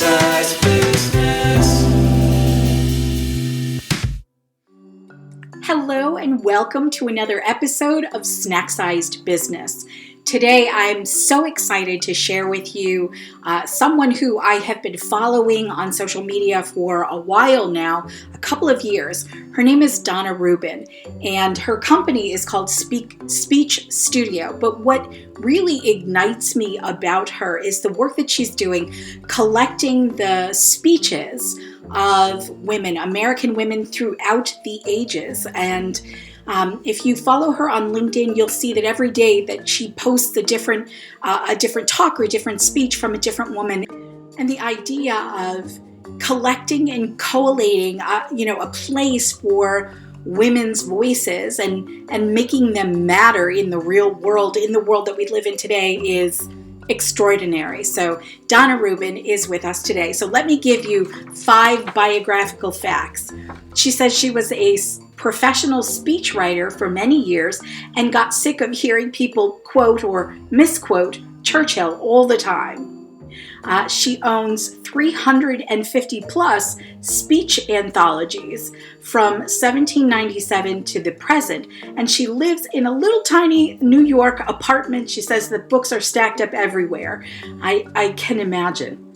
Snack-sized business. Hello and welcome to another episode of Snack-sized Business. Today I'm so excited to share with you someone who I have been following on social media for a while now, a couple of years. Her name is Donna Rubin and her company is called Speech Studio. But what really ignites me about her is the work that she's doing collecting the speeches of women, American women throughout the ages. And if you follow her on LinkedIn, you'll see that every day that she posts a different talk or a different speech from a different woman. And the idea of collecting and collating, a place for women's voices and making them matter in the real world, in the world that we live in today, is extraordinary. So Donna Rubin is with us today. So let me give you 5 biographical facts. She says she was a professional speechwriter for many years and got sick of hearing people quote or misquote Churchill all the time. She owns 350 plus speech anthologies from 1797 to the present, and she lives in a little tiny New York apartment. She says the books are stacked up everywhere. I can imagine.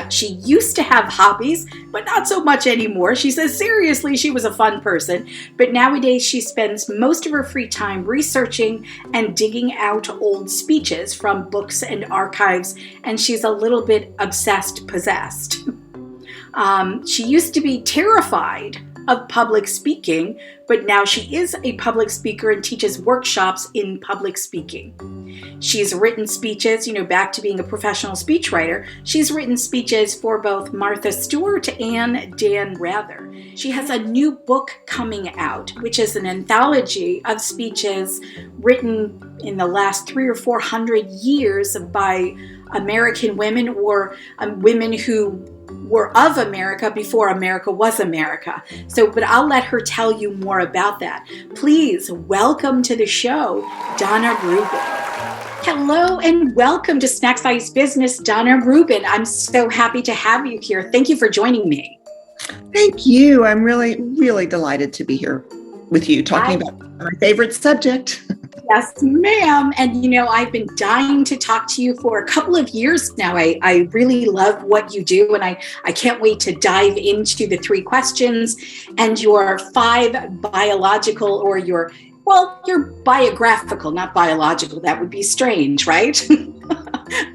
She used to have hobbies, but not so much anymore. She says seriously she was a fun person, but nowadays she spends most of her free time researching and digging out old speeches from books and archives, and she's a little bit possessed. She used to be terrified of public speaking, but now she is a public speaker and teaches workshops in public speaking. She's written speeches, back to being a professional speechwriter. She's written speeches for both Martha Stewart and Dan Rather. She has a new book coming out, which is an anthology of speeches written in the last 300 or 400 years by American women or women who were of America before America was America. But I'll let her tell you more about that. Please welcome to the show, Donna Rubin. Hello and welcome to Snack-sized Business, Donna Rubin. I'm so happy to have you here. Thank you for joining me. Thank you. I'm really, really delighted to be here with you talking about my favorite subject. Yes, ma'am. And I've been dying to talk to you for a couple of years now. I really love what you do, and I can't wait to dive into the 3 questions and your 5 biological or your biographical, not biological. That would be strange, right?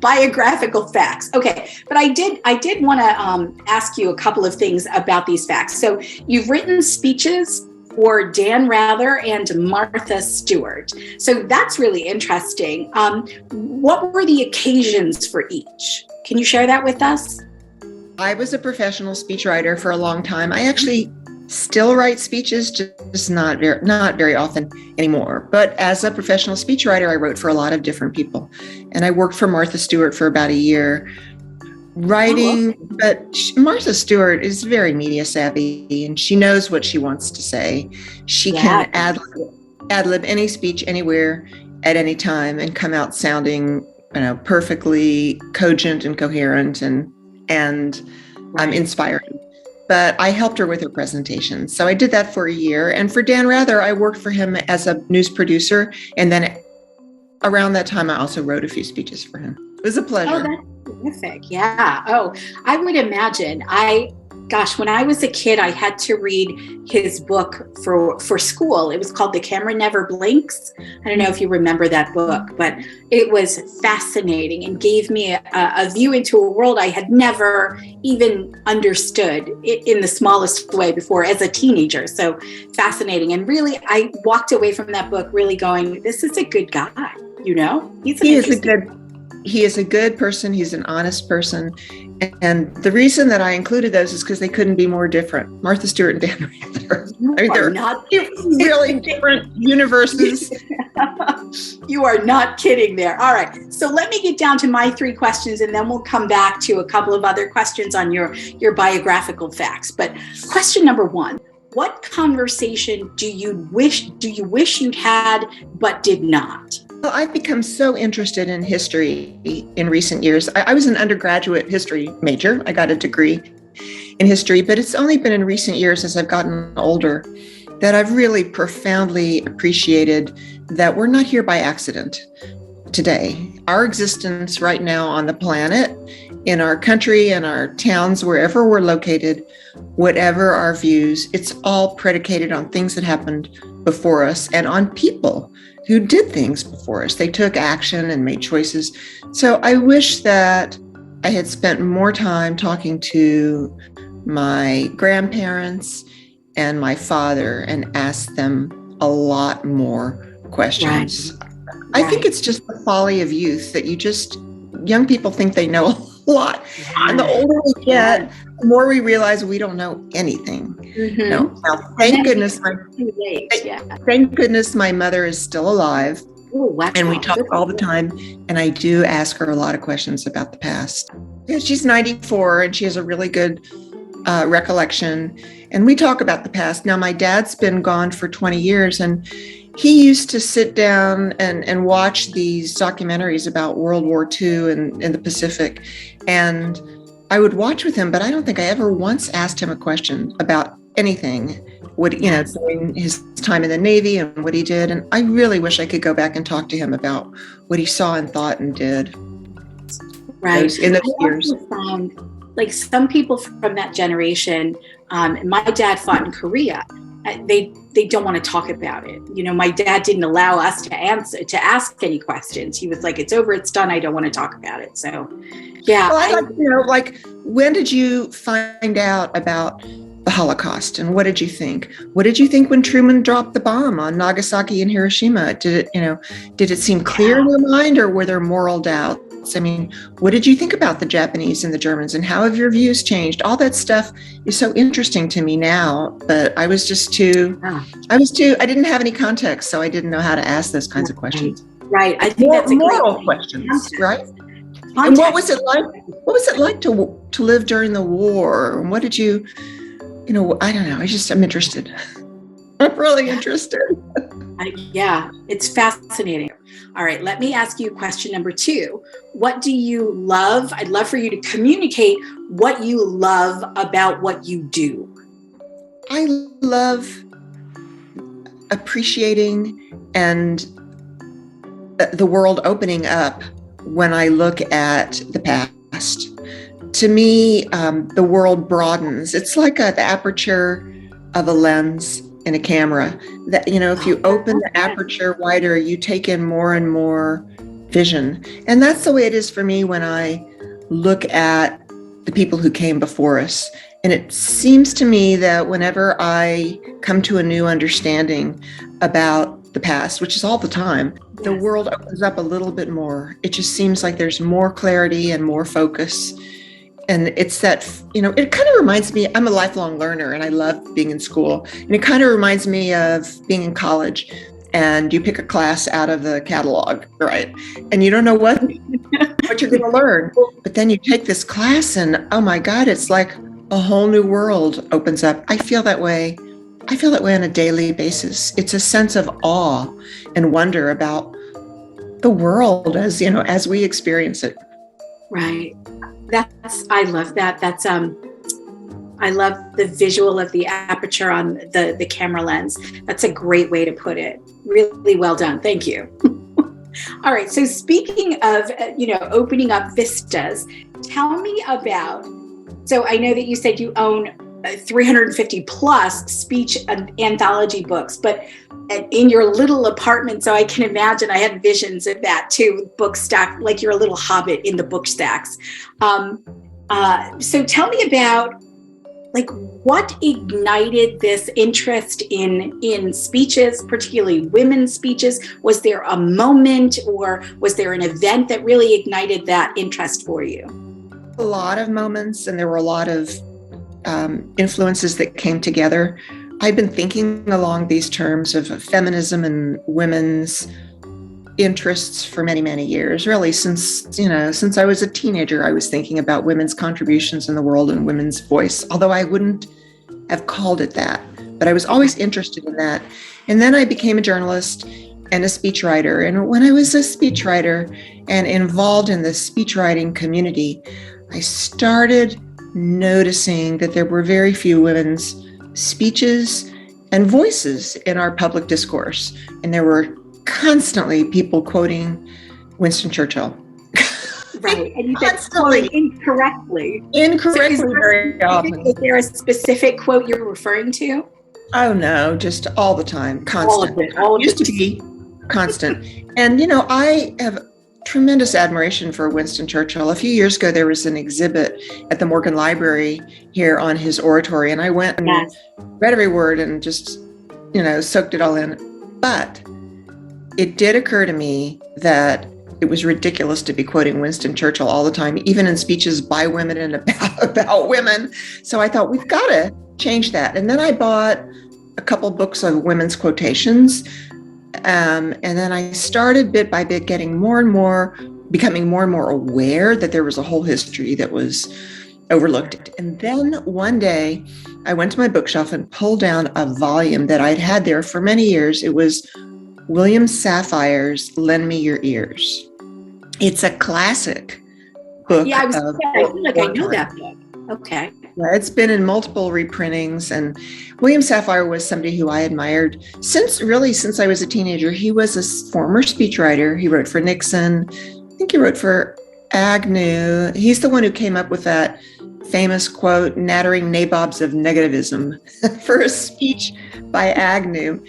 Biographical facts. Okay, but I did want to ask you a couple of things about these facts. So you've written speeches for Dan Rather and Martha Stewart. So that's really interesting. What were the occasions for each? Can you share that with us? I was a professional speechwriter for a long time. I actually still write speeches, just not very often anymore. But as a professional speechwriter, I wrote for a lot of different people. And I worked for Martha Stewart for about a year writing, but Martha Stewart is very media savvy and she knows what she wants to say. She can ad-lib any speech anywhere at any time and come out sounding perfectly cogent and coherent and inspiring. But I helped her with her presentation. So I did that for a year. And for Dan Rather, I worked for him as a news producer. And then around that time, I also wrote a few speeches for him. It was a pleasure. Oh, that's terrific. Yeah. Oh, I would imagine. When I was a kid, I had to read his book for school. It was called The Camera Never Blinks. I don't know if you remember that book, but it was fascinating and gave me a view into a world I had never even understood in the smallest way before as a teenager. So fascinating. And really, I walked away from that book really going, this is a good guy, He is a good person. He's an honest person. And the reason that I included those is because they couldn't be more different. Martha Stewart and Dan Rather. They're not really different universes. You are not kidding there. All right. So let me get down to my 3 questions and then we'll come back to a couple of other questions on your biographical facts. But question number 1, what conversation do you wish you'd had but did not? Well, I've become so interested in history in recent years. I was an undergraduate history major. I got a degree in history, but it's only been in recent years as I've gotten older that I've really profoundly appreciated that we're not here by accident today. Our existence right now on the planet, in our country, in our towns, wherever we're located, whatever our views, it's all predicated on things that happened before us and on people who did things before us. They took action and made choices. So I wish that I had spent more time talking to my grandparents and my father and asked them a lot more questions. Right. I think it's just the folly of youth that young people think they know a lot. Right. And the older we get, the more we realize we don't know anything. Mm-hmm. No. Now, thank goodness my mother is still alive. Ooh, wow. And we talk all the time. And I do ask her a lot of questions about the past. She's 94 and she has a really good recollection. And we talk about the past. Now, my dad's been gone for 20 years and he used to sit down and watch these documentaries about World War II and in the Pacific. And I would watch with him, but I don't think I ever once asked him a question about anything, during his time in the Navy and what he did. And I really wish I could go back and talk to him about what he saw and thought and did. Right. In those years. Found, like some people from that generation, my dad fought in Korea. They don't want to talk about it. My dad didn't allow us to ask any questions. He was like, it's over, it's done. I don't want to talk about it. So, yeah. Well, I'd like to know, when did you find out about the Holocaust and what did you think? What did you think when Truman dropped the bomb on Nagasaki and Hiroshima? Did it seem clear in your mind or were there moral doubts? I mean, what did you think about the Japanese and the Germans and how have your views changed? All that stuff is so interesting to me now, but I was just I didn't have any context, so I didn't know how to ask those kinds of questions. Right. I think that's moral questions, right? Context. And what was it like? What was it like to live during the war? And what did you, I don't know. I'm interested. I'm really interested. Yeah, it's fascinating. All right, let me ask you question number 2. What do you love? I'd love for you to communicate what you love about what you do. I love appreciating and the world opening up when I look at the past. To me, the world broadens. It's like the aperture of a lens in a camera that, if you open the aperture wider, you take in more and more vision. And that's the way it is for me when I look at the people who came before us. And it seems to me that whenever I come to a new understanding about the past, which is all the time, the world opens up a little bit more. It just seems like there's more clarity and more focus. And it's that, it kind of reminds me, I'm a lifelong learner and I love being in school. And it kind of reminds me of being in college and you pick a class out of the catalog, right? And you don't know what you're going to learn. But then you take this class and, oh my God, it's like a whole new world opens up. I feel that way on a daily basis. It's a sense of awe and wonder about the world as we experience it. Right. I love that. I love the visual of the aperture on the camera lens. That's a great way to put it. Really well done. Thank you. All right. So speaking of, opening up vistas, tell me about, so I know that you said you own 350 plus speech anthology books, but in your little apartment, so I can imagine I had visions of that too, book stack, like you're a little hobbit in the book stacks. So tell me about what ignited this interest in speeches, particularly women's speeches? Was there a moment or was there an event that really ignited that interest for you? A lot of moments, and there were a lot of influences that came together. I've been thinking along these terms of feminism and women's interests for many, many years, really since I was a teenager. I was thinking about women's contributions in the world and women's voice, although I wouldn't have called it that, but I was always interested in that. And then I became a journalist and a speechwriter. And when I was a speechwriter and involved in the speechwriting community, I started noticing that there were very few women's speeches and voices in our public discourse. And there were constantly people quoting Winston Churchill. Right. And you said quoting incorrectly. Incorrectly So very often. Is there a specific quote you're referring to? Oh, no, just all the time, constant. All of it. Used to be constant. And, I have tremendous admiration for Winston Churchill. A few years ago, there was an exhibit at the Morgan Library here on his oratory, and I went and read every word and just, soaked it all in. But it did occur to me that it was ridiculous to be quoting Winston Churchill all the time, even in speeches by women and about women. So I thought, we've got to change that. And then I bought a couple books of women's quotations. And then I started bit by bit becoming more and more aware that there was a whole history that was overlooked. And then one day I went to my bookshelf and pulled down a volume that I'd had there for many years. It was William Sapphire's Lend Me Your Ears. It's a classic book. Yeah, I feel like I know that book. Okay. Yeah, it's been in multiple reprintings, and William Sapphire was somebody who I admired since I was a teenager. He was a former speechwriter. He wrote for Nixon. I think he wrote for Agnew. He's the one who came up with that famous quote, "nattering nabobs of negativism," for a speech by Agnew.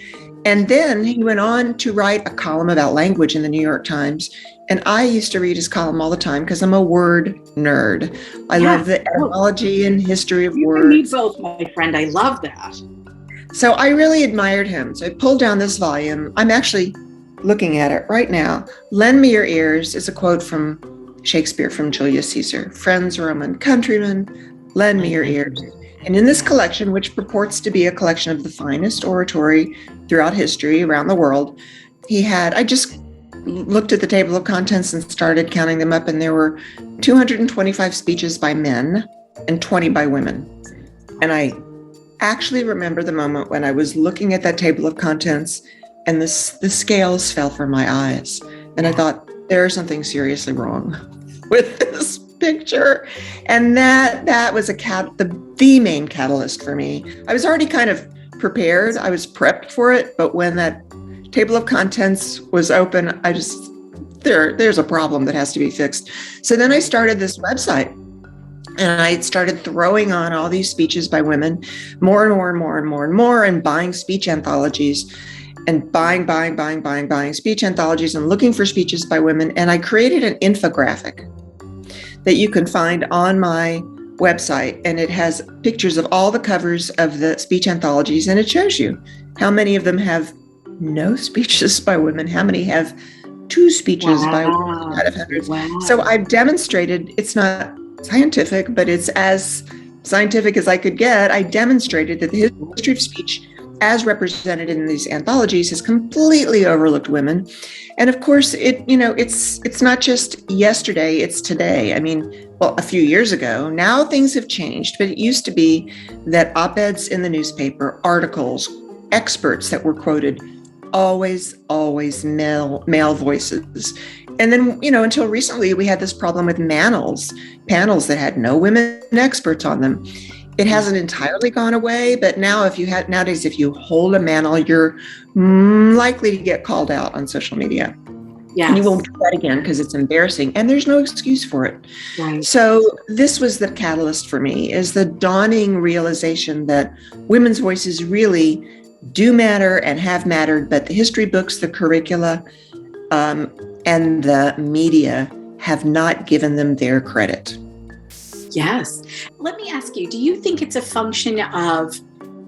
And then he went on to write a column about language in the New York Times. And I used to read his column all the time because I'm a word nerd. I love the etymology and history of words. Me both, my friend. I love that. So I really admired him. So I pulled down this volume. I'm actually looking at it right now. "Lend me your ears" is a quote from Shakespeare, from Julius Caesar. "Friends, Roman countrymen, lend me your ears." And in this collection, which purports to be a collection of the finest oratory throughout history around the world, I just looked at the table of contents and started counting them up, and there were 225 speeches by men and 20 by women. And I actually remember the moment when I was looking at that table of contents and the scales fell from my eyes. And I thought, there's something seriously wrong with this picture. And that was the main catalyst for me. I was already kind of prepared. I was prepped for it. But when that table of contents was open, there's a problem that has to be fixed. So then I started this website, and I started throwing on all these speeches by women, more and more and more and more and more, and buying speech anthologies and buying speech anthologies and looking for speeches by women. And I created an infographic that you can find on my website. And it has pictures of all the covers of the speech anthologies. And it shows you how many of them have no speeches by women, how many have 2 speeches by women out of hundreds. Wow. So I've demonstrated, it's not scientific, but it's as scientific as I could get. I demonstrated that the history of speech as represented in these anthologies has completely overlooked women. And of course, it's not just yesterday, it's today. I mean, a few years ago, now things have changed, but it used to be that op-eds in the newspaper, articles, experts that were quoted, always male voices. And then, until recently, we had this problem with panels that had no women experts on them. It hasn't entirely gone away, but nowadays, if you hold a mantle, you're likely to get called out on social media. Yes. And you won't do that again because it's embarrassing, and there's no excuse for it. Right. So this was the catalyst for me, is the dawning realization that women's voices really do matter and have mattered, but the history books, the curricula, and the media have not given them their credit. Yes. Let me ask you, do you think it's a function of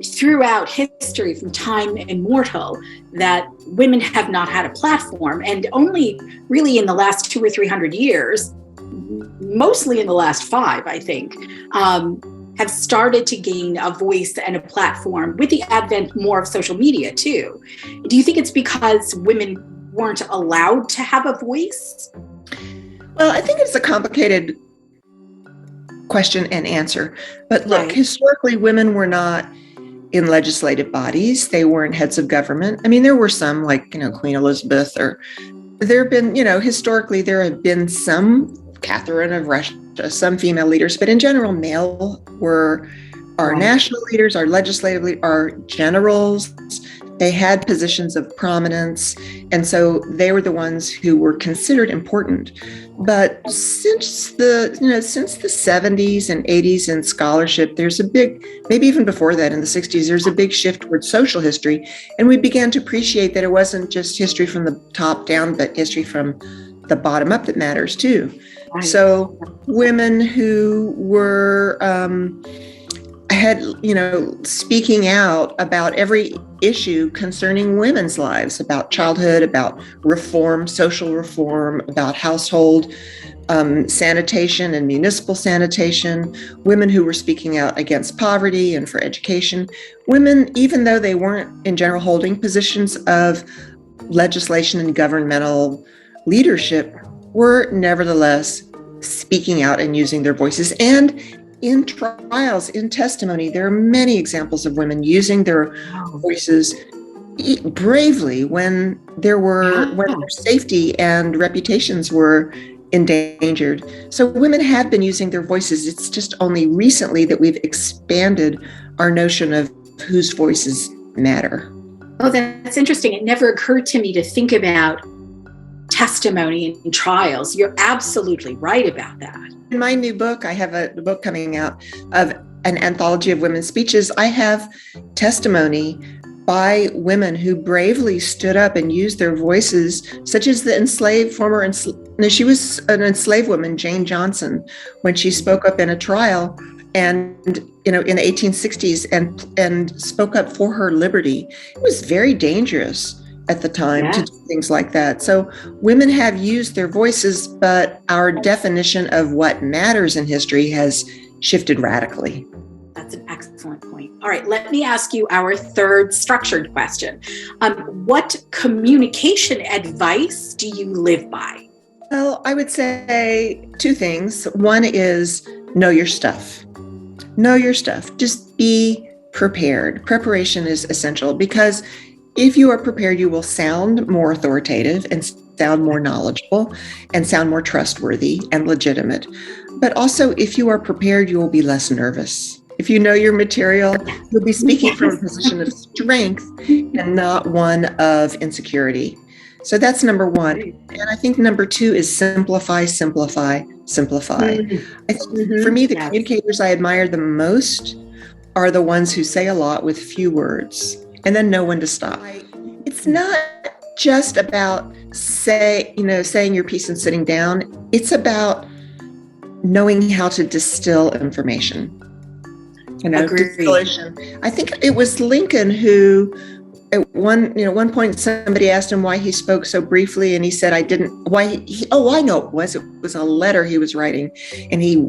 throughout history, from time immortal, that women have not had a platform, and only really in the last 200 or 300 years, mostly in the last 5, I think, have started to gain a voice and a platform with the advent more of social media too? Do you think it's because women weren't allowed to have a voice? Well, I think it's a complicated question and answer. But look, Historically, women were not in legislative bodies. They weren't heads of government. I mean, there were some like, Queen Elizabeth, or there have been, historically, there have been some, Catherine of Russia, some female leaders, but in general, male were our national leaders, our legislative leaders, our generals. They had positions of prominence, and so they were the ones who were considered important. But since the 70s and 80s in scholarship, there's a big, maybe even before that in the 60s, there's a big shift towards social history. And we began to appreciate that it wasn't just history from the top down, but history from the bottom up that matters too. Right. So women who were speaking out about every issue concerning women's lives, about childhood, about reform, social reform, about household sanitation and municipal sanitation, women who were speaking out against poverty and for education, women, even though they weren't in general holding positions of legislation and governmental leadership, were nevertheless speaking out and using their voices. And in trials, in testimony, there are many examples of women using their voices bravely when their safety and reputations were endangered. So women have been using their voices. It's just only recently that we've expanded our notion of whose voices matter. Oh, that's interesting. It never occurred to me to think about testimony in trials. You're absolutely right about that. In my new book, I have a book coming out of an anthology of women's speeches. I have testimony by women who bravely stood up and used their voices, such as the she was an enslaved woman, Jane Johnson, when she spoke up in a trial and, in the 1860s and spoke up for her liberty. It was very dangerous at the time to do things like that. So women have used their voices, but our definition of what matters in history has shifted radically. That's an excellent point. All right, let me ask you our third structured question. What communication advice do you live by? Well, I would say two things. One is know your stuff. Know your stuff. Just be prepared. Preparation is essential because if you are prepared, you will sound more authoritative and sound more knowledgeable and sound more trustworthy and legitimate. But also, if you are prepared, you will be less nervous. If you know your material, you'll be speaking from a position of strength and not one of insecurity. So that's number one. And I think number two is simplify, simplify, simplify. I think for me, the communicators I admire the most are the ones who say a lot with few words and then know when to stop. It's not just about saying your piece and sitting down. It's about knowing how to distill information. Distillation. I think it was Lincoln who, at one point, somebody asked him why he spoke so briefly, and he said, I know it was a letter he was writing, and he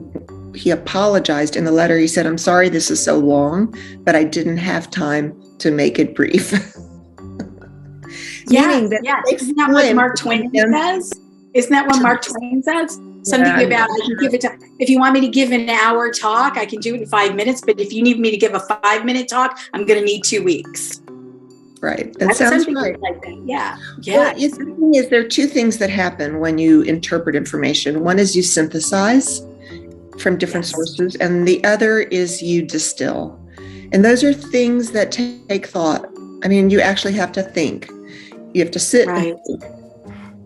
apologized in the letter. He said, I'm sorry this is so long, but I didn't have time to make it brief. Isn't that what Mark Twain says? Isn't that what Mark Twain says? Something about I can give it to, if you want me to give an hour talk, I can do it in 5 minutes. But if you need me to give a 5-minute talk, I'm going to need 2 weeks. Right. That sounds right. Like that. Yeah. Well, the thing is, there are two things that happen when you interpret information. One is you synthesize from different sources, and the other is you distill. And those are things that take thought. I mean, you actually have to think. You have to sit and think.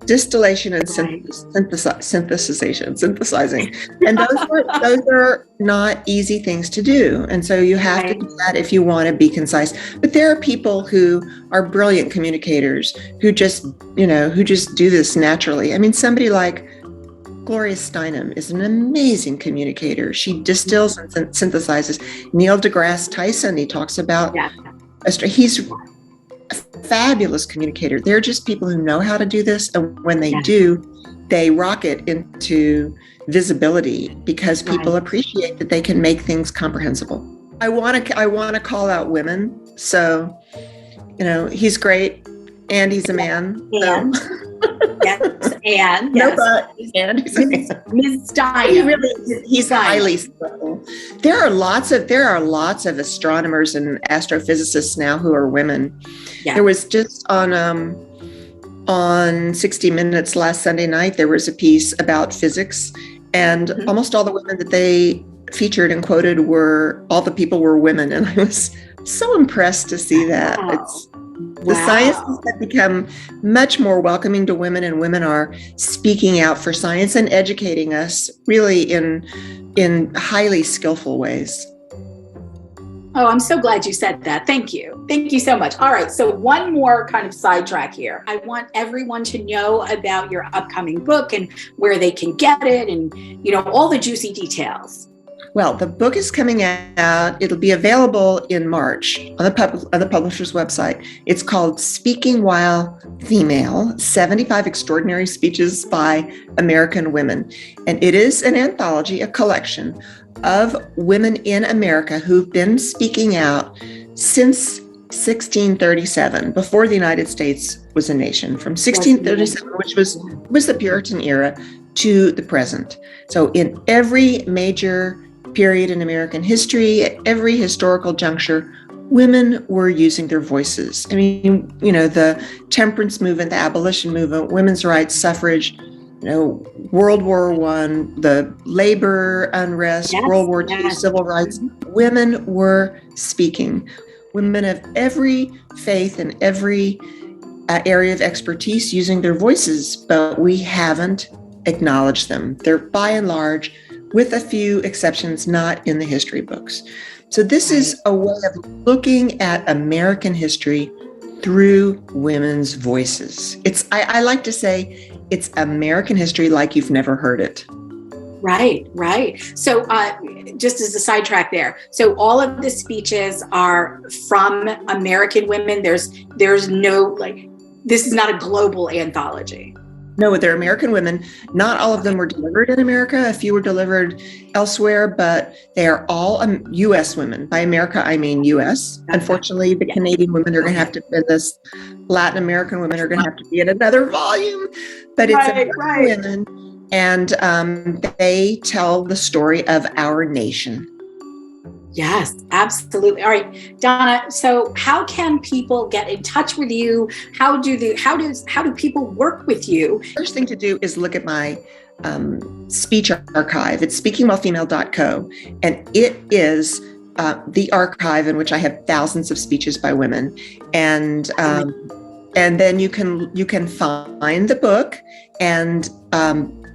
Distillation and synthesizing. And those are not easy things to do. And so you have to do that if you want to be concise. But there are people who are brilliant communicators who just do this naturally. I mean, somebody like Gloria Steinem is an amazing communicator. She distills and synthesizes. Neil deGrasse Tyson, he talks about, he's a fabulous communicator. They're just people who know how to do this. And when they do, they rocket into visibility because people appreciate that they can make things comprehensible. I want to call out women. So, he's great and he's a man. And and he's a man. Ms. Steinem. He's highly skillful. There are lots of astronomers and astrophysicists now who are women. Yeah. There was just on 60 Minutes last Sunday night, there was a piece about physics, and almost all the women that they featured and quoted all the people were women. And I was so impressed to see that. The sciences have become much more welcoming to women, and women are speaking out for science and educating us really in highly skillful ways. Oh, I'm so glad you said that. Thank you. Thank you so much. All right. So one more kind of sidetrack here. I want everyone to know about your upcoming book and where they can get it and, all the juicy details. Well, the book is coming out. It'll be available in March on the publisher's website. It's called Speaking While Female, 75 Extraordinary Speeches by American Women. And it is an anthology, a collection of women in America who've been speaking out since 1637, before the United States was a nation, from 1637, which was the Puritan era, to the present. So in every major period in American history, at every historical juncture, women were using their voices. I mean, the temperance movement, the abolition movement, women's rights, suffrage, World War I, the labor unrest, World War II, civil rights, women were speaking. Women of every faith and every area of expertise using their voices, but we haven't acknowledged them. They're by and large, with a few exceptions, not in the history books. So this is a way of looking at American history through women's voices. I like to say it's American history like you've never heard it. Right. So just as a sidetrack there, so all of the speeches are from American women. There's no, this is not a global anthology. No, they're American women. Not all of them were delivered in America. A few were delivered elsewhere, but they are all U.S. women. By America, I mean U.S. Unfortunately, the Canadian women are going to have to, and this Latin American women are going to have to be in another volume. But it's American women, and they tell the story of our nation. Yes, absolutely. All right, Donna. So how can people get in touch with you? How do people work with you? First thing to do is look at my speech archive. It's speakingwhilefemale.co, and it is the archive in which I have thousands of speeches by women, and then you can find the book and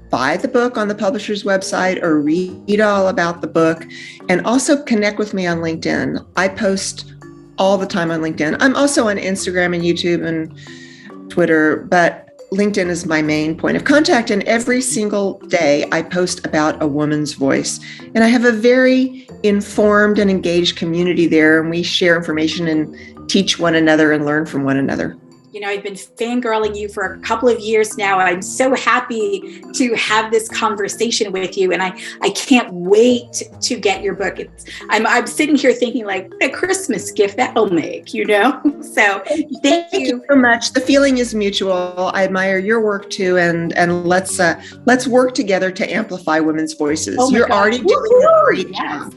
buy the book on the publisher's website or read all about the book, and also connect with me on LinkedIn. I post all the time on LinkedIn. I'm also on Instagram and YouTube and Twitter, but LinkedIn is my main point of contact. And every single day I post about a woman's voice. And I have a very informed and engaged community there, and we share information and teach one another and learn from one another. I've been fangirling you for a couple of years now. I'm so happy to have this conversation with you, and I can't wait to get your book. I'm sitting here thinking like a Christmas gift that'll make, So thank you so much. The feeling is mutual. I admire your work too, and let's work together to amplify women's voices. You're already doing a great job.